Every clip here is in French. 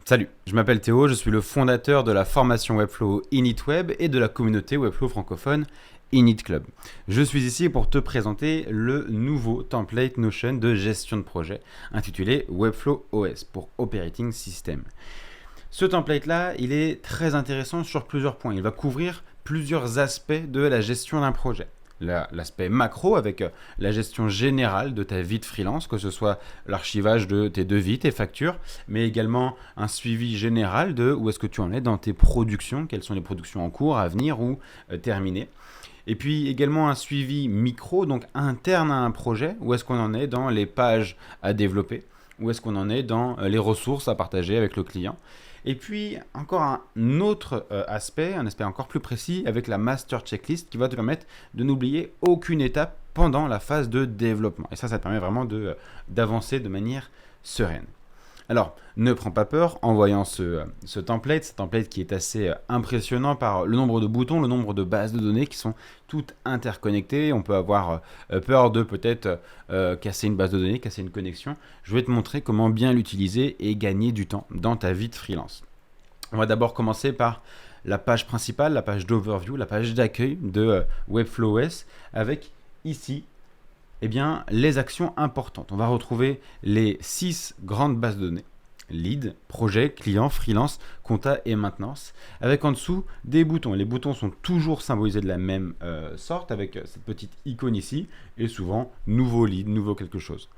Salut, je m'appelle Théo, je suis le fondateur de la formation Webflow InitWeb et de la communauté Webflow francophone Init Club. Je suis ici pour te présenter le nouveau template Notion de gestion de projet intitulé Webflow OS pour Operating System. Ce template-là, il est très intéressant sur plusieurs points. Il va couvrir plusieurs aspects de la gestion d'un projet. L'aspect macro avec la gestion générale de ta vie de freelance, que ce soit l'archivage de tes devis, tes factures, mais également un suivi général de où est-ce que tu en es dans tes productions, quelles sont les productions en cours, à venir ou terminées. Et puis également un suivi micro, donc interne à un projet, où est-ce qu'on en est dans les pages à développer, où est-ce qu'on en est dans les ressources à partager avec le client. Et puis encore un autre aspect, un aspect encore plus précis avec la master checklist qui va te permettre de n'oublier aucune étape pendant la phase de développement. Et ça te permet vraiment d'avancer de manière sereine. Alors, ne prends pas peur en voyant ce template qui est assez impressionnant par le nombre de boutons, le nombre de bases de données qui sont toutes interconnectées. On peut avoir peur de peut-être casser une base de données, casser une connexion. Je vais te montrer comment bien l'utiliser et gagner du temps dans ta vie de freelance. On va d'abord commencer par la page principale, la page d'overview, la page d'accueil de Webflow OS avec ici les actions importantes. On va retrouver les 6 grandes bases de données. Lead, projet, client, freelance, compta et maintenance, avec en dessous des boutons. Les boutons sont toujours symbolisés de la même sorte, avec cette petite icône ici, et souvent nouveau lead, nouveau quelque chose.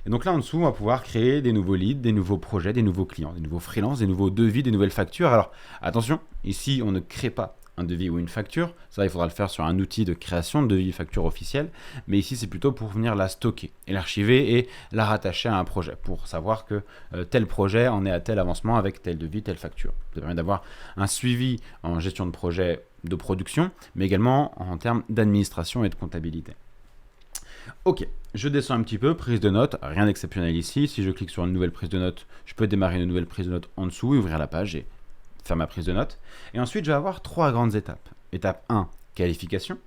Et donc là en dessous, on va pouvoir créer des nouveaux leads, des nouveaux projets, des nouveaux clients, des nouveaux freelances, des nouveaux devis, des nouvelles factures. Alors attention, ici on ne crée pas un devis ou une facture, ça il faudra le faire sur un outil de création de devis facture officiel, mais ici c'est plutôt pour venir la stocker et l'archiver et la rattacher à un projet pour savoir que tel projet en est à tel avancement avec tel devis, telle facture. Ça permet d'avoir un suivi en gestion de projet de production, mais également en termes d'administration et de comptabilité. Ok, je descends un petit peu, prise de notes, rien d'exceptionnel ici. Si je clique sur une nouvelle prise de notes, je peux démarrer une nouvelle prise de notes en dessous et ouvrir la page et faire ma prise de notes. Et ensuite, je vais avoir 3 grandes étapes. Étape 1, qualification.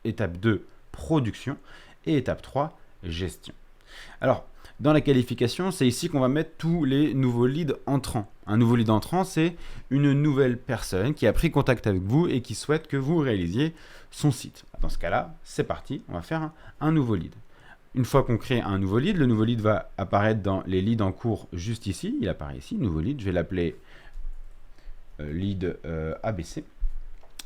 Étape 2, production. Et étape 3, gestion. Alors, dans la qualification, c'est ici qu'on va mettre tous les nouveaux leads entrants. Un nouveau lead entrant, c'est une nouvelle personne qui a pris contact avec vous et qui souhaite que vous réalisiez son site. Dans ce cas-là, c'est parti, on va faire un nouveau lead. Une fois qu'on crée un nouveau lead, le nouveau lead va apparaître dans les leads en cours juste ici. Il apparaît ici, nouveau lead. Je vais l'appeler lead ABC.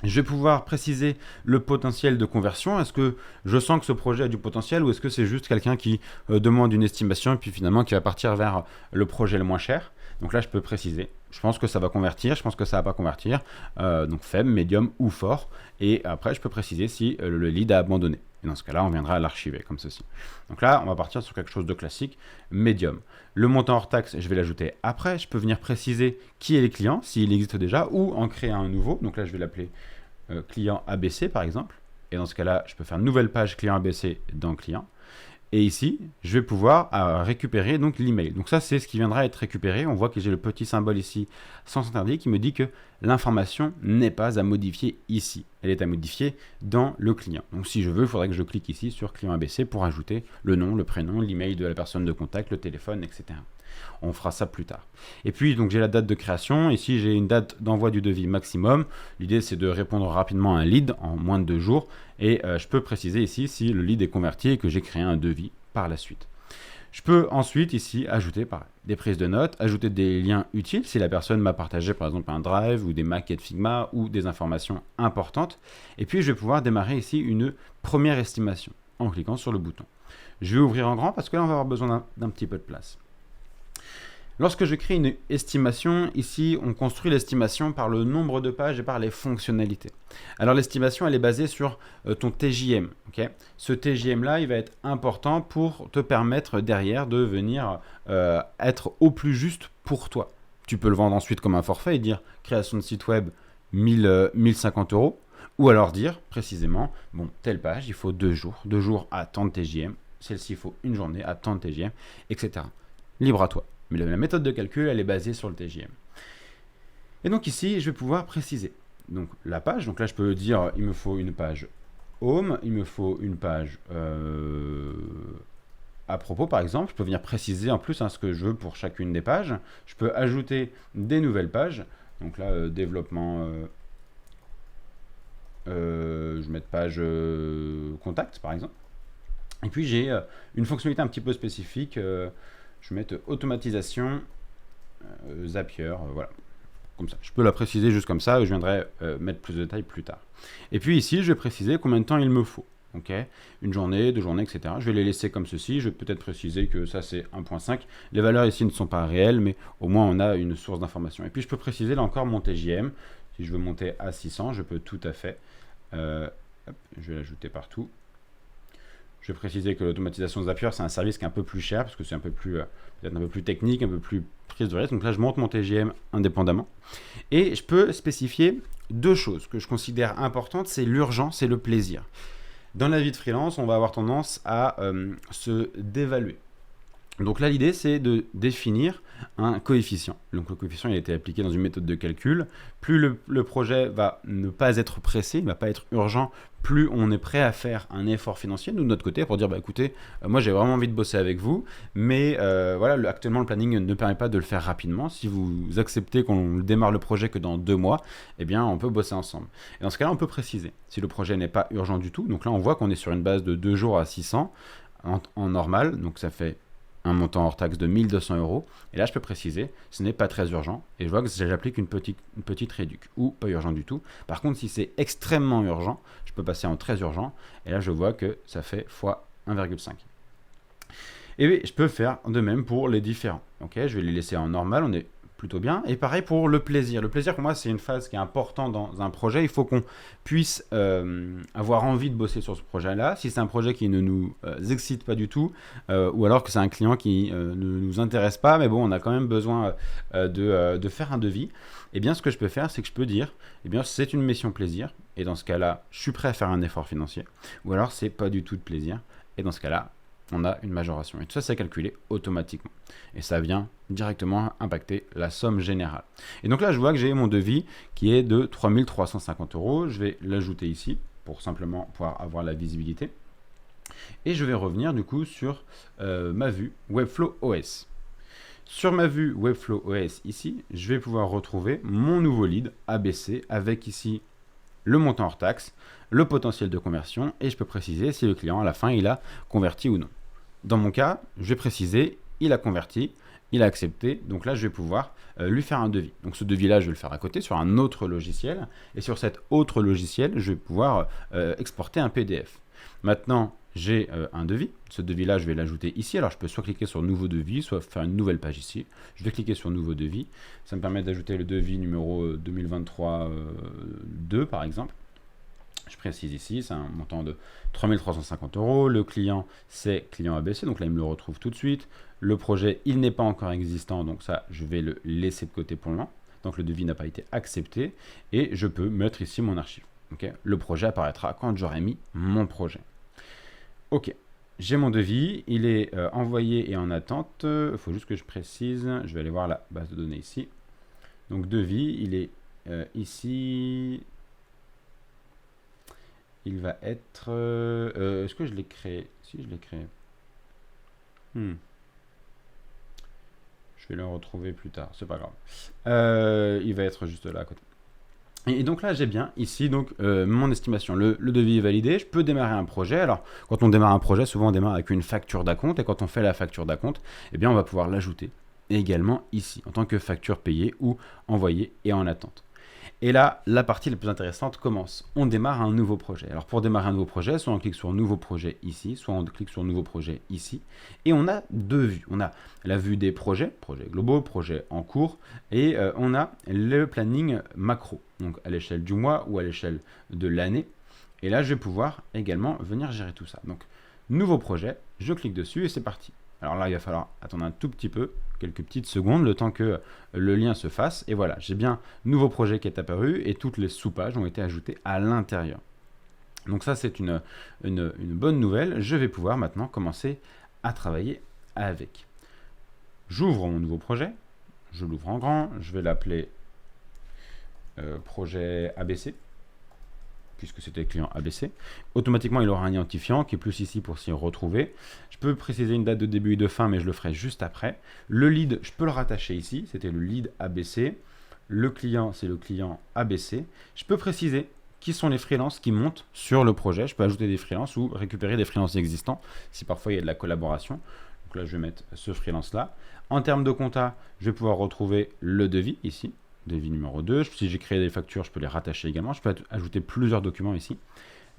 Je vais pouvoir préciser le potentiel de conversion. Est-ce que je sens que ce projet a du potentiel ou est-ce que c'est juste quelqu'un qui demande une estimation et puis finalement qui va partir vers le projet le moins cher? Donc là, je peux préciser. Je pense que ça va convertir, je pense que ça va pas convertir. Donc faible, médium ou fort. Et après, je peux préciser si le lead a abandonné. Et dans ce cas-là, on viendra l'archiver comme ceci. Donc là, on va partir sur quelque chose de classique, médium. Le montant hors taxe, je vais l'ajouter après. Je peux venir préciser qui est les clients, s'il existe déjà, ou en créer un nouveau. Donc là, je vais l'appeler client ABC par exemple. Et dans ce cas-là, je peux faire une nouvelle page client ABC dans client. Et ici, je vais pouvoir récupérer donc l'email. Donc ça, c'est ce qui viendra être récupéré. On voit que j'ai le petit symbole ici sans interdit qui me dit que l'information n'est pas à modifier ici. Elle est à modifier dans le client. Donc si je veux, il faudrait que je clique ici sur client ABC pour ajouter le nom, le prénom, l'email de la personne de contact, le téléphone, etc. On fera ça plus tard. Et puis, donc j'ai la date de création. Ici, j'ai une date d'envoi du devis maximum. L'idée, c'est de répondre rapidement à un lead en moins de 2 jours. Et je peux préciser ici si le lead est converti et que j'ai créé un devis par la suite. Je peux ensuite ici ajouter des prises de notes, ajouter des liens utiles si la personne m'a partagé par exemple un drive ou des maquettes Figma ou des informations importantes. Et puis, je vais pouvoir démarrer ici une première estimation en cliquant sur le bouton. Je vais ouvrir en grand parce que là, on va avoir besoin d'un petit peu de place. Lorsque je crée une estimation, ici, on construit l'estimation par le nombre de pages et par les fonctionnalités. Alors, l'estimation, elle est basée sur ton TJM. Okay, ce TJM-là, il va être important pour te permettre derrière de venir être au plus juste pour toi. Tu peux le vendre ensuite comme un forfait et dire création de site web 1050 euros. Ou alors dire précisément, bon, telle page, il faut 2 jours. 2 jours à tant de TJM. Celle-ci, il faut une journée à tant de TJM, etc. Libre à toi. Mais la méthode de calcul, elle est basée sur le TJM. Et donc ici, je vais pouvoir préciser. Donc la page, donc là je peux dire, il me faut une page home, il me faut une page à propos, par exemple, je peux venir préciser en plus ce que je veux pour chacune des pages. Je peux ajouter des nouvelles pages. Donc là, développement, je vais mettre page contact, par exemple. Et puis j'ai une fonctionnalité un petit peu spécifique. Je vais mettre automatisation Zapier, voilà. Comme ça. Je peux la préciser juste comme ça, je viendrai mettre plus de détails plus tard. Et puis ici, je vais préciser combien de temps il me faut. Okay, une journée, 2 journées, etc. Je vais les laisser comme ceci. Je vais peut-être préciser que ça c'est 1.5. Les valeurs ici ne sont pas réelles, mais au moins on a une source d'information. Et puis je peux préciser là encore mon TJM. Si je veux monter à 600, je peux tout à fait. Hop, je vais l'ajouter partout. Je vais préciser que l'automatisation Zapier, c'est un service qui est un peu plus cher, parce que c'est un peu plus, peut-être un peu plus technique, un peu plus prise de risque. Donc là, je monte mon TJM indépendamment. Et je peux spécifier 2 choses que je considère importantes, c'est l'urgence et le plaisir. Dans la vie de freelance, on va avoir tendance à se dévaluer. Donc là, l'idée, c'est de définir un coefficient. Donc le coefficient, il a été appliqué dans une méthode de calcul. Plus le projet va ne pas être pressé, il ne va pas être urgent, plus on est prêt à faire un effort financier, nous de notre côté, pour dire, bah écoutez, moi j'ai vraiment envie de bosser avec vous, mais voilà, actuellement le planning ne permet pas de le faire rapidement. Si vous acceptez qu'on démarre le projet que dans 2 mois, eh bien on peut bosser ensemble. Et dans ce cas-là, on peut préciser. Si le projet n'est pas urgent du tout, donc là on voit qu'on est sur une base de 2 jours à 600 en normal, donc ça fait un montant hors taxe de 1200 €. Et là, je peux préciser, ce n'est pas très urgent. Et je vois que j'applique une petite réduc ou pas urgent du tout. Par contre, si c'est extrêmement urgent, je peux passer en très urgent. Et là, je vois que ça fait fois 1,5. Et je peux faire de même pour les différents. Ok, je vais les laisser en normal. On est plutôt bien. Et pareil pour le plaisir. Le plaisir, pour moi, c'est une phase qui est importante dans un projet. Il faut qu'on puisse avoir envie de bosser sur ce projet-là. Si c'est un projet qui ne nous excite pas du tout, ou alors que c'est un client qui ne nous intéresse pas, mais bon, on a quand même besoin de faire un devis, eh bien, ce que je peux faire, c'est que je peux dire, eh bien, c'est une mission plaisir. Et dans ce cas-là, je suis prêt à faire un effort financier. Ou alors, c'est pas du tout de plaisir. Et dans ce cas-là, on a une majoration. Et tout ça, c'est calculé automatiquement. Et ça vient directement impacter la somme générale. Et donc là, je vois que j'ai mon devis qui est de 3350 €. Je vais l'ajouter ici pour simplement pouvoir avoir la visibilité. Et je vais revenir du coup sur ma vue Webflow OS. Sur ma vue Webflow OS ici, je vais pouvoir retrouver mon nouveau lead ABC avec ici le montant hors taxe, le potentiel de conversion, et je peux préciser si le client à la fin il a converti ou non. Dans mon cas, je vais préciser, il a converti, il a accepté, donc là je vais pouvoir lui faire un devis. Donc ce devis là je vais le faire à côté sur un autre logiciel, et sur cet autre logiciel je vais pouvoir exporter un PDF. Maintenant j'ai un devis, ce devis là je vais l'ajouter ici, alors je peux soit cliquer sur nouveau devis, soit faire une nouvelle page ici. Je vais cliquer sur nouveau devis, ça me permet d'ajouter le devis numéro 2023-2 par exemple. Je précise ici, c'est un montant de 3350 €. Le client, c'est client ABC, donc là, il me le retrouve tout de suite. Le projet, il n'est pas encore existant, donc ça, je vais le laisser de côté pour le moment. Donc le devis n'a pas été accepté et je peux mettre ici mon archive. Okay, le projet apparaîtra quand j'aurai mis mon projet. Ok, j'ai mon devis, il est envoyé et en attente. Il faut juste que je précise, je vais aller voir la base de données ici. Donc devis, il est ici... Il va être... est-ce que je l'ai créé? Si, je l'ai créé. Je vais le retrouver plus tard, c'est pas grave. Il va être juste là à côté. Et donc là, j'ai bien ici donc mon estimation. Le devis est validé, je peux démarrer un projet. Alors, quand on démarre un projet, souvent on démarre avec une facture d'acompte. Et quand on fait la facture d'acompte, eh bien, on va pouvoir l'ajouter également ici, en tant que facture payée ou envoyée et en attente. Et là, la partie la plus intéressante commence. On démarre un nouveau projet. Alors pour démarrer un nouveau projet, soit on clique sur nouveau projet ici, soit on clique sur nouveau projet ici. Et on a 2 vues. On a la vue des projets globaux, projets en cours, et on a le planning macro, donc à l'échelle du mois ou à l'échelle de l'année. Et là, je vais pouvoir également venir gérer tout ça. Donc, nouveau projet, je clique dessus et c'est parti. Alors là, il va falloir attendre un tout petit peu, quelques petites secondes, le temps que le lien se fasse. Et voilà, j'ai bien nouveau projet qui est apparu et toutes les sous-pages ont été ajoutées à l'intérieur. Donc ça, c'est une bonne nouvelle. Je vais pouvoir maintenant commencer à travailler avec. J'ouvre mon nouveau projet. Je l'ouvre en grand. Je vais l'appeler projet ABC. puisque c'était le client ABC. Automatiquement, il aura un identifiant qui est plus ici pour s'y retrouver. Je peux préciser une date de début et de fin, mais je le ferai juste après. Le lead, je peux le rattacher ici. C'était le lead ABC. Le client, c'est le client ABC. Je peux préciser qui sont les freelances qui montent sur le projet. Je peux ajouter des freelances ou récupérer des freelances existants si parfois il y a de la collaboration. Donc là, je vais mettre ce freelance-là. En termes de compta, je vais pouvoir retrouver le devis ici. Devis numéro 2. Si j'ai créé des factures, je peux les rattacher également. Je peux ajouter plusieurs documents ici.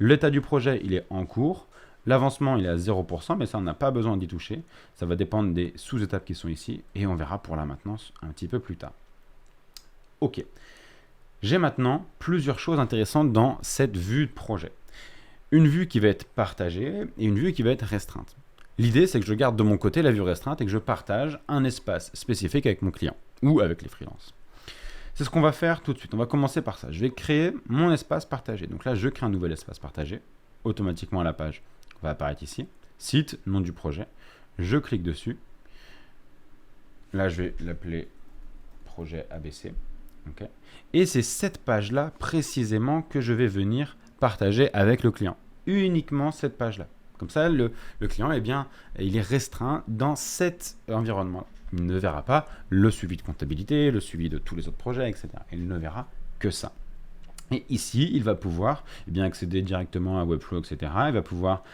L'état du projet, il est en cours. L'avancement, il est à 0%, mais ça, on n'a pas besoin d'y toucher. Ça va dépendre des sous-étapes qui sont ici. Et on verra pour la maintenance un petit peu plus tard. OK. J'ai maintenant plusieurs choses intéressantes dans cette vue de projet. Une vue qui va être partagée et une vue qui va être restreinte. L'idée, c'est que je garde de mon côté la vue restreinte et que je partage un espace spécifique avec mon client ou avec les freelances. C'est ce qu'on va faire tout de suite. On va commencer par ça. Je vais créer mon espace partagé. Donc là, je crée un nouvel espace partagé. Automatiquement, la page va apparaître ici. Site, nom du projet. Je clique dessus. Là, je vais l'appeler projet ABC. Okay. Et c'est cette page-là précisément que je vais venir partager avec le client. Uniquement cette page-là. Comme ça, le client, eh bien, il est restreint dans cet environnement. Il ne verra pas le suivi de comptabilité, le suivi de tous les autres projets, etc. Il ne verra que ça. Et ici, il va pouvoir accéder directement à Webflow, etc. Il va pouvoir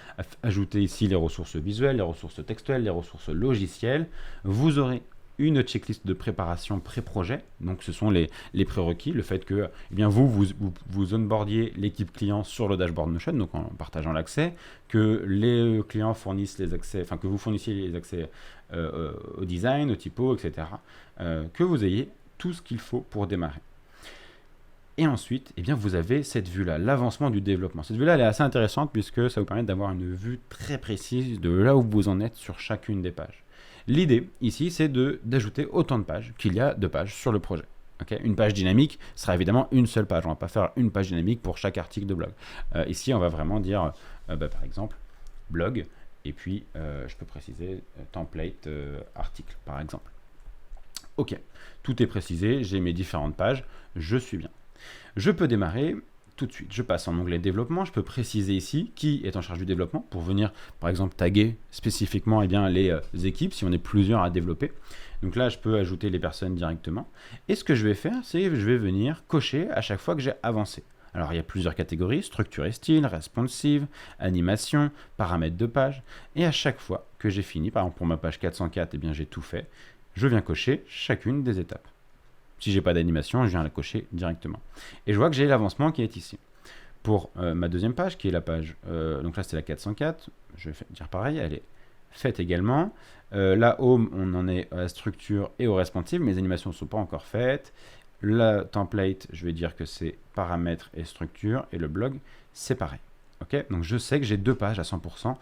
ajouter ici les ressources visuelles, les ressources textuelles, les ressources logicielles. Vous aurez une checklist de préparation pré-projet. Donc, ce sont les prérequis. Le fait que vous onboardiez l'équipe client sur le dashboard Notion, donc en partageant l'accès, que les clients fournissent les accès, que vous fournissiez les accès au design, au typo, etc. Que vous ayez tout ce qu'il faut pour démarrer. Et ensuite, vous avez cette vue-là, l'avancement du développement. Cette vue-là, elle est assez intéressante puisque ça vous permet d'avoir une vue très précise de là où vous en êtes sur chacune des pages. L'idée ici, c'est d'ajouter autant de pages qu'il y a de pages sur le projet. Okay, une page dynamique sera évidemment une seule page. On ne va pas faire une page dynamique pour chaque article de blog. Ici, on va vraiment dire, par exemple, blog, et puis je peux préciser template article, par exemple. OK, tout est précisé, j'ai mes différentes pages, je suis bien. Je peux démarrer tout de suite. Je passe en onglet développement, je peux préciser ici qui est en charge du développement pour venir, par exemple, taguer spécifiquement les équipes si on est plusieurs à développer. Donc là, je peux ajouter les personnes directement. Et ce que je vais faire, c'est que je vais venir cocher à chaque fois que j'ai avancé. Alors, il y a plusieurs catégories, structure et style, responsive, animation, paramètres de page. Et à chaque fois que j'ai fini, par exemple pour ma page 404, j'ai tout fait, je viens cocher chacune des étapes. Si je n'ai pas d'animation, je viens la cocher directement. Et je vois que j'ai l'avancement qui est ici. Pour ma deuxième page, qui est la page, donc là c'est la 404, je vais dire pareil, elle est faite également. La home, on en est à la structure et au responsive, mes animations ne sont pas encore faites. La template, je vais dire que c'est paramètres et structure, et le blog, c'est pareil. Okay, donc je sais que j'ai 2 pages à 100%,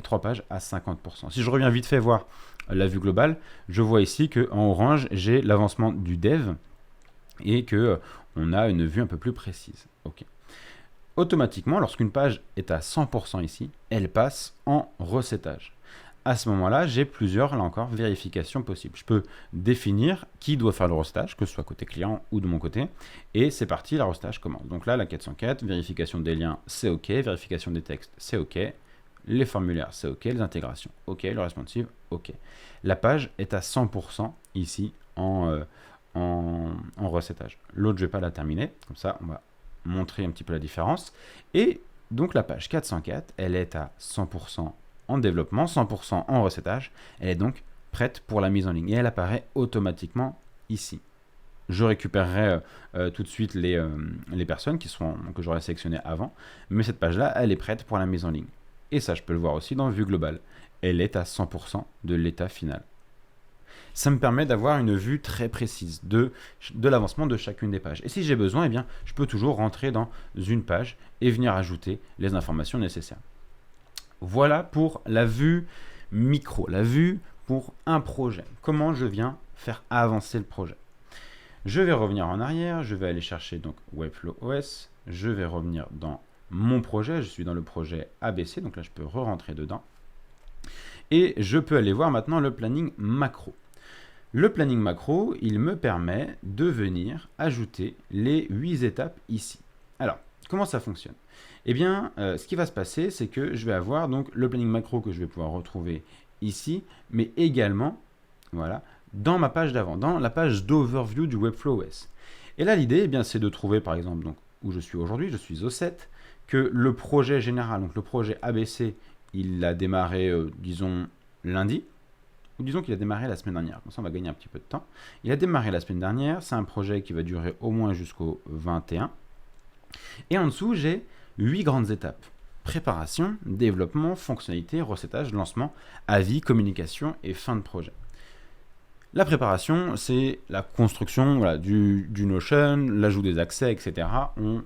3 pages à 50%. Si je reviens vite fait voir la vue globale, je vois ici qu'en orange, j'ai l'avancement du dev et qu'on a une vue un peu plus précise. Okay. Automatiquement, lorsqu'une page est à 100% ici, elle passe en recettage. À ce moment-là, j'ai plusieurs, là encore, vérifications possibles. Je peux définir qui doit faire le recettage, que ce soit côté client ou de mon côté. Et c'est parti, la recettage commence. Donc là, la 404, vérification des liens, c'est OK. Vérification des textes, c'est OK. Les formulaires, c'est OK. Les intégrations, OK. Le responsive, OK. La page est à 100% ici en recettage. L'autre, je ne vais pas la terminer. Comme ça, on va montrer un petit peu la différence. Et donc, la page 404, elle est à 100% en développement, 100% en recettage. Elle est donc prête pour la mise en ligne et elle apparaît automatiquement ici. Je récupérerai tout de suite les personnes que j'aurais sélectionnées avant, mais cette page-là, elle est prête pour la mise en ligne. Et ça, je peux le voir aussi dans vue globale. Elle est à 100% de l'état final. Ça me permet d'avoir une vue très précise de l'avancement de chacune des pages. Et si j'ai besoin, je peux toujours rentrer dans une page et venir ajouter les informations nécessaires. Voilà pour la vue micro, la vue pour un projet. Comment je viens faire avancer le projet. Je vais revenir en arrière, je vais aller chercher donc Webflow OS, je vais revenir dans mon projet, je suis dans le projet ABC, donc là je peux re-rentrer dedans. Et je peux aller voir maintenant le planning macro. Le planning macro, il me permet de venir ajouter les 8 étapes ici. Alors, comment ça fonctionne? Eh bien, ce qui va se passer, c'est que je vais avoir donc le planning macro que je vais pouvoir retrouver ici, mais également, voilà, dans ma page d'avant, dans la page d'overview du Webflow OS. Et là, l'idée, eh bien, c'est de trouver, par exemple, donc, où je suis aujourd'hui, je suis au 7, que le projet général, donc le projet ABC, il a démarré, disons, lundi, ou disons qu'il a démarré la semaine dernière. Comme ça, on va gagner un petit peu de temps. Il a démarré la semaine dernière, c'est un projet qui va durer au moins jusqu'au 21. Et en dessous, j'ai 8 grandes étapes. Préparation, développement, fonctionnalité, recettage, lancement, avis, communication et fin de projet. La préparation, c'est la construction voilà, du Notion, l'ajout des accès, etc. On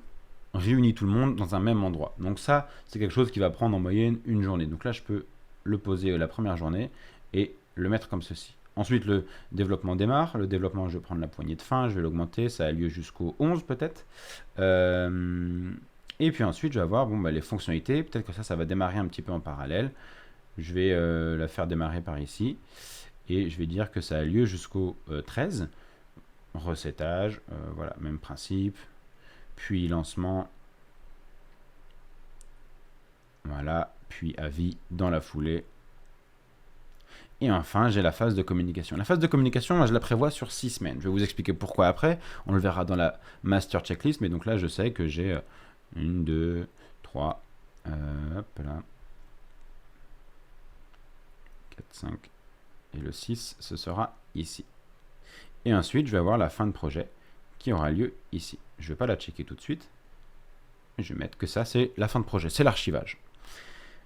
réunit tout le monde dans un même endroit. Donc ça, c'est quelque chose qui va prendre en moyenne une journée. Donc là, je peux le poser la première journée et le mettre comme ceci. Ensuite, le développement démarre. Le développement, je vais prendre la poignée de fin, je vais l'augmenter. Ça a lieu jusqu'au 11 peut-être. Et puis ensuite, je vais avoir les fonctionnalités. Peut-être que ça va démarrer un petit peu en parallèle. Je vais la faire démarrer par ici. Et je vais dire que ça a lieu jusqu'au 13. Recettage, voilà, même principe. Puis lancement. Voilà, puis avis dans la foulée. Et enfin, j'ai la phase de communication. La phase de communication, moi, je la prévois sur 6 semaines. Je vais vous expliquer pourquoi après. On le verra dans la master checklist. Mais donc là, je sais que j'ai 1, 2, 3, hop là, 4, 5. Et le 6, ce sera ici. Et ensuite, je vais avoir la fin de projet qui aura lieu ici. Je ne vais pas la checker tout de suite. Je vais mettre que ça, c'est la fin de projet. C'est l'archivage.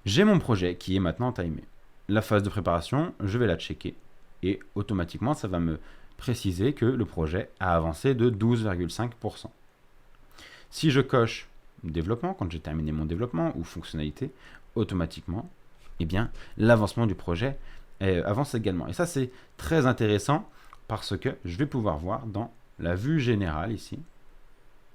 J'ai mon projet qui est maintenant timé. La phase de préparation, je vais la checker. Et automatiquement, ça va me préciser que le projet a avancé de 12,5%. Si je coche développement, quand j'ai terminé mon développement, ou fonctionnalité, automatiquement, eh bien, l'avancement du projet avance également. Et ça, c'est très intéressant parce que je vais pouvoir voir dans la vue générale ici.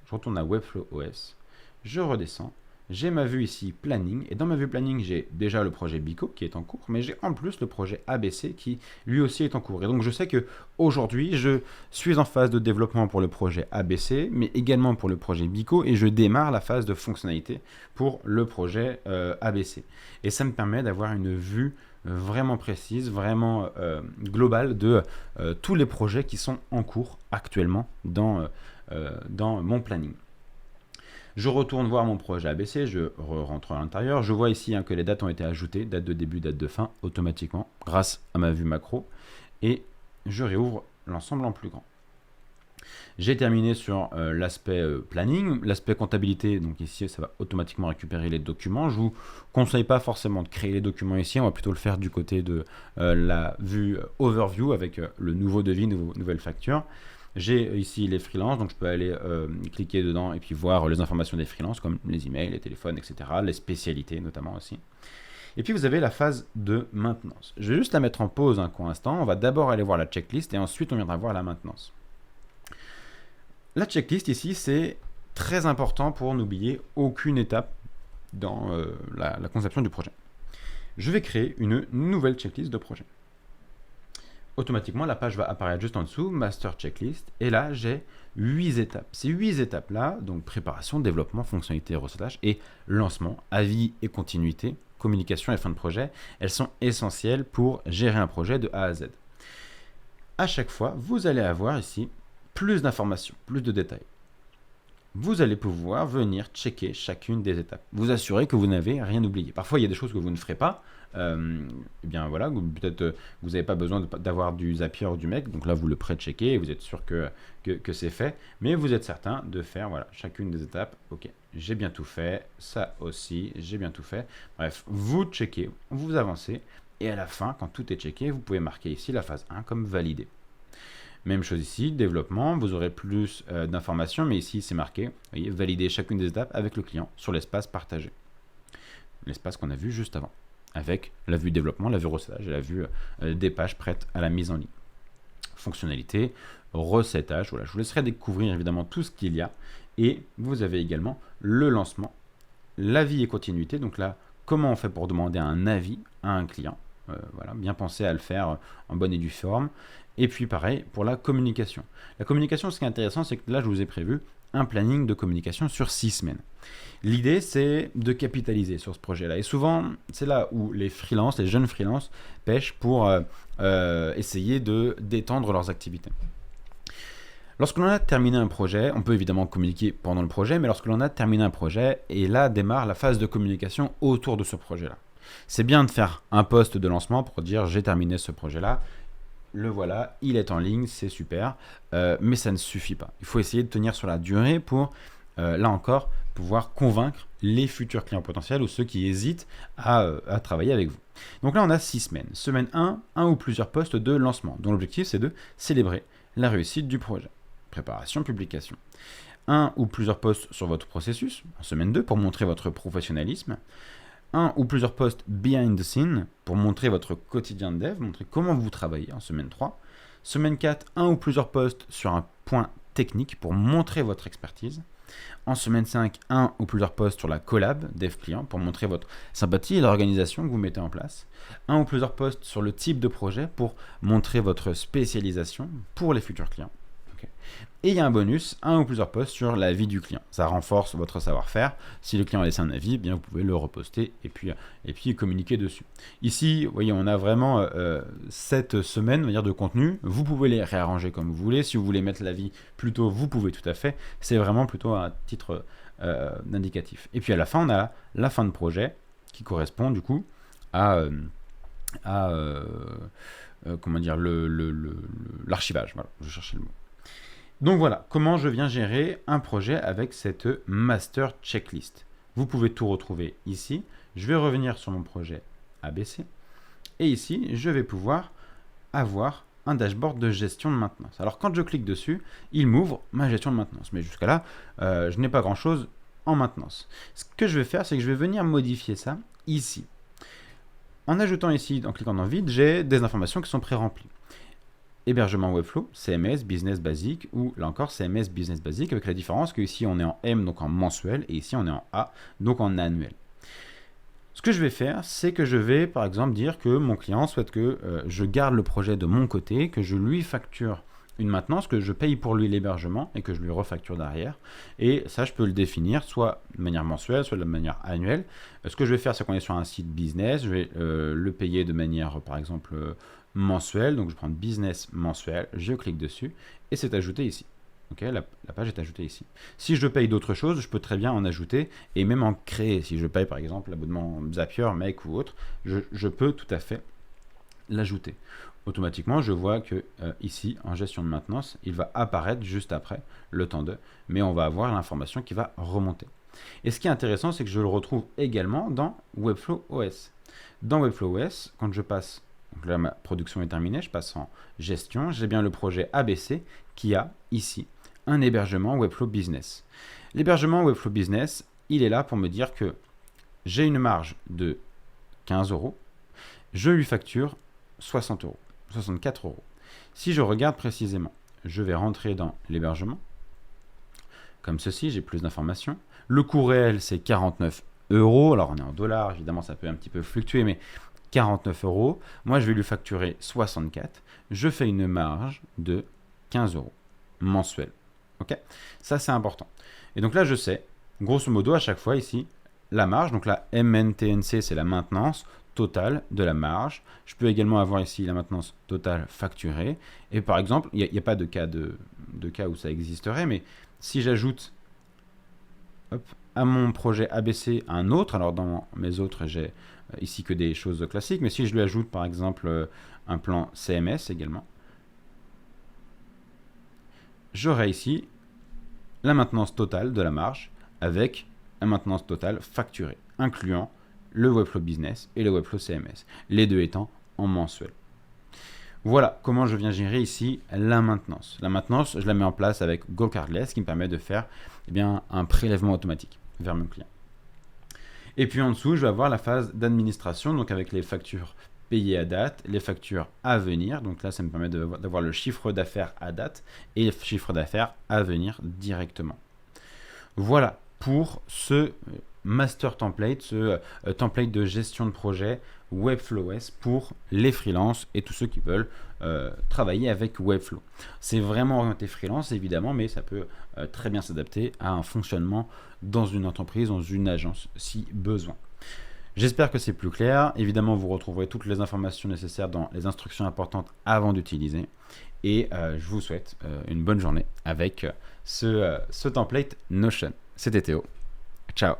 Je retourne à Webflow OS. Je redescends. J'ai ma vue ici planning. Et dans ma vue planning, j'ai déjà le projet Bico qui est en cours. Mais j'ai en plus le projet ABC qui lui aussi est en cours. Et donc, je sais que aujourd'hui, je suis en phase de développement pour le projet ABC, mais également pour le projet Bico. Et je démarre la phase de fonctionnalité pour le projet ABC. Et ça me permet d'avoir une vue vraiment précise, vraiment globale de tous les projets qui sont en cours actuellement dans mon planning. Je retourne voir mon projet ABC, je rentre à l'intérieur. Je vois ici que les dates ont été ajoutées, date de début, date de fin, automatiquement, grâce à ma vue macro. Et je réouvre l'ensemble en plus grand. J'ai terminé sur l'aspect planning, l'aspect comptabilité. Donc ici, ça va automatiquement récupérer les documents. Je ne vous conseille pas forcément de créer les documents ici. On va plutôt le faire du côté de la vue overview avec le nouveau devis, nouvelle facture. J'ai ici les freelances, donc je peux aller cliquer dedans et puis voir les informations des freelances comme les emails, les téléphones, etc. Les spécialités notamment aussi. Et puis vous avez la phase de maintenance. Je vais juste la mettre en pause un court instant. On va d'abord aller voir la checklist et ensuite on viendra voir la maintenance. La checklist ici, c'est très important pour n'oublier aucune étape dans la conception du projet. Je vais créer une nouvelle checklist de projet. Automatiquement, la page va apparaître juste en dessous, Master Checklist, et là, j'ai 8 étapes. Ces 8 étapes-là, donc préparation, développement, fonctionnalité, recettage et lancement, avis et continuité, communication et fin de projet, elles sont essentielles pour gérer un projet de A à Z. À chaque fois, vous allez avoir ici plus d'informations, plus de détails. Vous allez pouvoir venir checker chacune des étapes. Vous assurer que vous n'avez rien oublié. Parfois, il y a des choses que vous ne ferez pas. Eh bien voilà, peut-être vous n'avez pas besoin d'avoir du Zapier ou du Make, donc là vous le pré-checkez et vous êtes sûr que c'est fait, mais vous êtes certain de faire voilà, chacune des étapes. Ok, j'ai bien tout fait, ça aussi, j'ai bien tout fait. Bref, vous checkez, vous avancez et à la fin, quand tout est checké, vous pouvez marquer ici la phase 1 comme validé. Même chose ici, développement, vous aurez plus d'informations, mais ici c'est marqué, vous voyez, valider chacune des étapes avec le client sur l'espace partagé. L'espace qu'on a vu juste avant, avec la vue développement, la vue recettage et la vue des pages prêtes à la mise en ligne. Fonctionnalité, recettage, voilà, je vous laisserai découvrir évidemment tout ce qu'il y a. Et vous avez également le lancement, l'avis et continuité, donc là, comment on fait pour demander un avis à un client. Voilà, bien penser à le faire en bonne et due forme. Et puis pareil pour la communication. La communication, ce qui est intéressant, c'est que là, je vous ai prévu un planning de communication sur 6 semaines. L'idée, c'est de capitaliser sur ce projet-là. Et souvent, c'est là où les jeunes freelances, pêchent pour essayer d'étendre leurs activités. Lorsque l'on a terminé un projet, on peut évidemment communiquer pendant le projet, mais lorsque l'on a terminé un projet, et là démarre la phase de communication autour de ce projet-là. C'est bien de faire un post de lancement pour dire j'ai terminé ce projet-là, le voilà, il est en ligne, c'est super, mais ça ne suffit pas. Il faut essayer de tenir sur la durée pour, là encore, pouvoir convaincre les futurs clients potentiels ou ceux qui hésitent à travailler avec vous. Donc là, on a 6 semaines. Semaine 1, un ou plusieurs posts de lancement, dont l'objectif, c'est de célébrer la réussite du projet. Préparation, publication. Un ou plusieurs posts sur votre processus, en semaine 2, pour montrer votre professionnalisme. Un ou plusieurs posts behind the scene, pour montrer votre quotidien de dev, montrer comment vous travaillez, en semaine 3. Semaine 4, un ou plusieurs posts sur un point technique, pour montrer votre expertise. En semaine 5, un ou plusieurs posts sur la collab dev client, pour montrer votre sympathie et l'organisation que vous mettez en place. Un ou plusieurs posts sur le type de projet, pour montrer votre spécialisation pour les futurs clients. Et il y a un bonus, un ou plusieurs posts sur la vie du client. Ça renforce votre savoir-faire. Si le client a laissé un avis, eh bien vous pouvez le reposter et puis communiquer dessus. Ici, vous voyez, on a vraiment 7 semaines, on va dire, de contenu. Vous pouvez les réarranger comme vous voulez. Si vous voulez mettre l'avis plus tôt, vous pouvez tout à fait. C'est vraiment plutôt un titre d'indicatif. Et puis à la fin, on a la fin de projet qui correspond du coup à comment dire, l'archivage. Voilà, je cherchais le mot. Donc voilà, comment je viens gérer un projet avec cette master checklist. Vous pouvez tout retrouver ici. Je vais revenir sur mon projet ABC. Et ici, je vais pouvoir avoir un dashboard de gestion de maintenance. Alors quand je clique dessus, il m'ouvre ma gestion de maintenance. Mais jusqu'à là, je n'ai pas grand-chose en maintenance. Ce que je vais faire, c'est que je vais venir modifier ça ici. En ajoutant ici, en cliquant dans vide, j'ai des informations qui sont pré-remplies. Hébergement Webflow, CMS Business Basic, ou là encore CMS Business Basic, avec la différence que ici on est en M, donc en mensuel, et ici on est en A, donc en annuel. Ce que je vais faire, c'est que je vais par exemple dire que mon client souhaite que je garde le projet de mon côté, que je lui facture une maintenance, que je paye pour lui l'hébergement et que je lui refacture derrière. Et ça, je peux le définir soit de manière mensuelle, soit de manière annuelle. Ce que je vais faire, c'est qu'on est sur un site business, je vais le payer de manière, par exemple, mensuelle. Donc, je prends business mensuel, je clique dessus et c'est ajouté ici. Okay, la page est ajoutée ici. Si je paye d'autres choses, je peux très bien en ajouter et même en créer. Si je paye, par exemple, l'abonnement Zapier, Make ou autre, je peux tout à fait l'ajouter. Automatiquement, je vois que ici, en gestion de maintenance, il va apparaître juste après le temps de, mais on va avoir l'information qui va remonter. Et ce qui est intéressant, c'est que je le retrouve également dans Webflow OS. Dans Webflow OS, quand je passe, donc là ma production est terminée, je passe en gestion, j'ai bien le projet ABC qui a ici un hébergement Webflow Business. L'hébergement Webflow Business, il est là pour me dire que j'ai une marge de 15 €, je lui facture 60 €. 64 €. Si je regarde précisément, je vais rentrer dans l'hébergement. Comme ceci, j'ai plus d'informations. Le coût réel, c'est 49 €. Alors, on est en dollars, évidemment, ça peut un petit peu fluctuer, mais 49 €. Moi, je vais lui facturer 64. Je fais une marge de 15 € mensuel. Ok ? Ça, c'est important. Et donc là, je sais, grosso modo, à chaque fois ici, la marge, donc la MNTNC, c'est la maintenance totale de la marge. Je peux également avoir ici la maintenance totale facturée. Et par exemple, il n'y a pas de cas où ça existerait, mais si j'ajoute à mon projet ABC un autre, alors dans mes autres, j'ai ici que des choses classiques, mais si je lui ajoute par exemple un plan CMS également, j'aurai ici la maintenance totale de la marge avec la maintenance totale facturée, incluant le Webflow Business et le Webflow CMS, les deux étant en mensuel. Voilà comment je viens gérer ici la maintenance. La maintenance, je la mets en place avec GoCardless qui me permet de faire un prélèvement automatique vers mon client. Et puis en dessous, je vais avoir la phase d'administration, donc avec les factures payées à date, les factures à venir. Donc là, ça me permet d'avoir le chiffre d'affaires à date et le chiffre d'affaires à venir directement. Voilà pour ce master template, ce template de gestion de projet Webflow OS pour les freelances et tous ceux qui veulent travailler avec Webflow. C'est vraiment orienté freelance évidemment, mais ça peut très bien s'adapter à un fonctionnement dans une entreprise, dans une agence si besoin. J'espère que c'est plus clair. Évidemment, vous retrouverez toutes les informations nécessaires dans les instructions importantes avant d'utiliser. Et je vous souhaite une bonne journée avec ce template Notion. C'était Théo. Ciao.